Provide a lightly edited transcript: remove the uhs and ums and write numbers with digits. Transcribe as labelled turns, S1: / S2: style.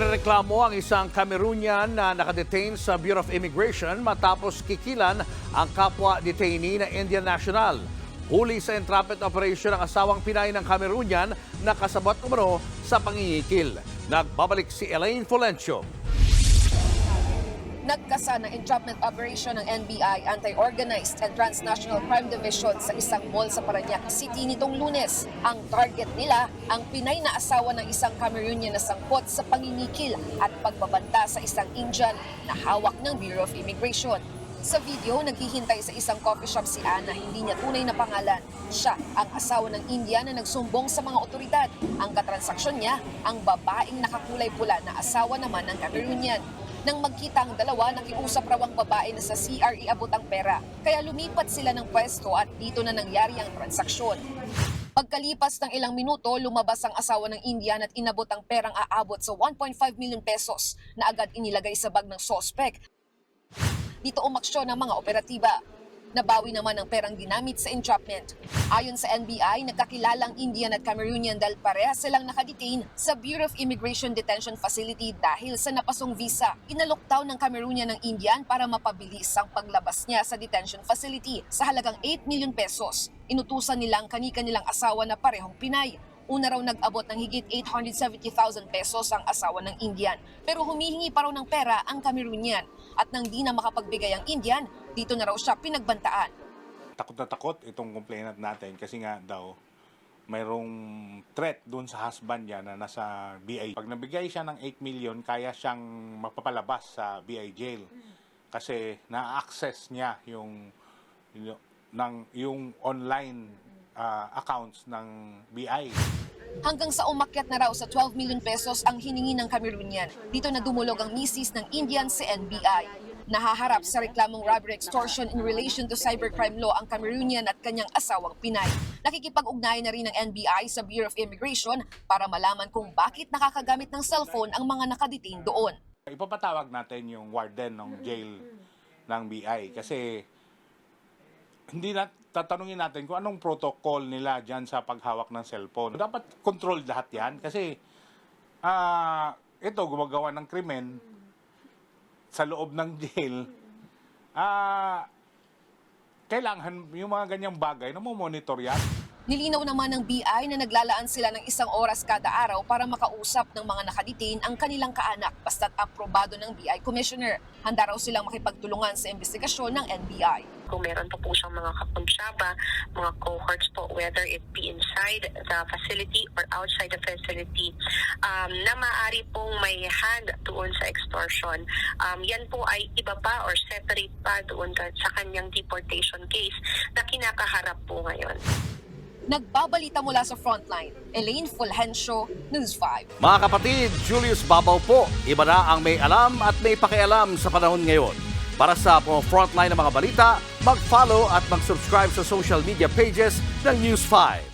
S1: Nirereklamo ang isang Cameroonian na nakadetain sa Bureau of Immigration matapos kikilan ang kapwa detainee na Indian national. Huli sa entrapment operation ang asawang Pinay ng Cameroonian na kasabot umano sa pangingikil. Nagbabalik si Elaine Fulencio.
S2: Nagkasa ng entrapment operation ng NBI Anti-Organized and Transnational Crime Division sa isang mall sa Parañaque City nitong Lunes. Ang target nila, ang Pinay na asawa ng isang Cameroonian na sangkot sa pangingikil at pagbabanta sa isang Indian na hawak ng Bureau of Immigration. Sa video, naghihintay sa isang coffee shop si Ana, hindi niya tunay na pangalan. Siya ang asawa ng Indian na nagsumbong sa mga otoridad. Ang katransaksyon niya, ang babaeng nakakulay pula na asawa naman ng Cameroonian. Nang magkita ang dalawa, nakiusap raw ang babae na sa CR iabot ang pera. Kaya lumipat sila ng pwesto at dito na nangyari ang transaksyon. Pagkalipas ng ilang minuto, lumabas ang asawa ng Indian at inabot ang perang aabot sa 1.5 million pesos na agad inilagay sa bag ng sospek. Dito umaksyon ang mga operatiba. Nabawi naman ang perang ginamit sa entrapment. Ayon sa NBI, nagkakilalang Indian at Cameroonian dahil parehas silang nakadetain sa Bureau of Immigration Detention Facility dahil sa napasong visa. Inaloktaw ng Cameroonian ng Indian para mapabilis ang paglabas niya sa detention facility sa halagang 8 million pesos. Inutusan nila ang kani-kanilang asawa na parehong Pinay. Una raw nag-abot ng higit 870,000 pesos ang asawa ng Indian. Pero humihingi pa raw ng pera ang Cameroonian. At nang di na makapagbigay ang Indian, dito na raw siya pinagbantaan.
S3: Takot na takot itong complainant natin kasi nga daw mayroong threat doon sa husband niya na nasa BI. Pag nabigay siya ng 8 million, kaya siyang mapapalabas sa BI jail. Kasi na-access niya yung online accounts ng BI.
S2: Hanggang sa umakyat na raw sa 12 million pesos ang hiningi ng Cameroonian. Dito na dumulog ang misis ng Indian sa NBI. Nahaharap sa reklamong robbery extortion in relation to cybercrime law ang Cameroonian at kanyang asawang Pinay. Nakikipag-ugnayan na rin ng NBI sa Bureau of Immigration para malaman kung bakit nakakagamit ng cellphone ang mga nakadetain doon.
S3: Ipapatawag natin yung warden ng jail ng BI kasi hindi na tatanungin natin kung anong protocol nila dyan sa paghawak ng cellphone. Dapat controlled lahat yan kasi ito gumagawa ng krimen sa loob ng jail. Kailangan yung mga ganyang bagay na monitor yan.
S2: Nilinaw naman ng BI na naglalaan sila ng 1 oras kada araw para makausap ng mga nakadetain ang kanilang kaanak basta't aprobado ng BI Commissioner. Handa raw silang makipagtulungan sa investigasyon ng NBI.
S4: Kung meron po siyang mga kapunsyaba, mga cohorts po, whether it be inside the facility or outside the facility, na maaari pong may hand doon sa extortion. Yan po ay iba pa or separate pa doon sa kanyang deportation case na kinakaharap po ngayon.
S2: Nagbabalita mula sa Frontline, Elaine Fulgencio, News 5.
S1: Mga kapatid, Julius Babaw po. Iba na ang may alam at may pakialam sa panahon ngayon. Para sa Frontline ng mga balita, mag-follow at mag-subscribe sa social media pages ng News 5.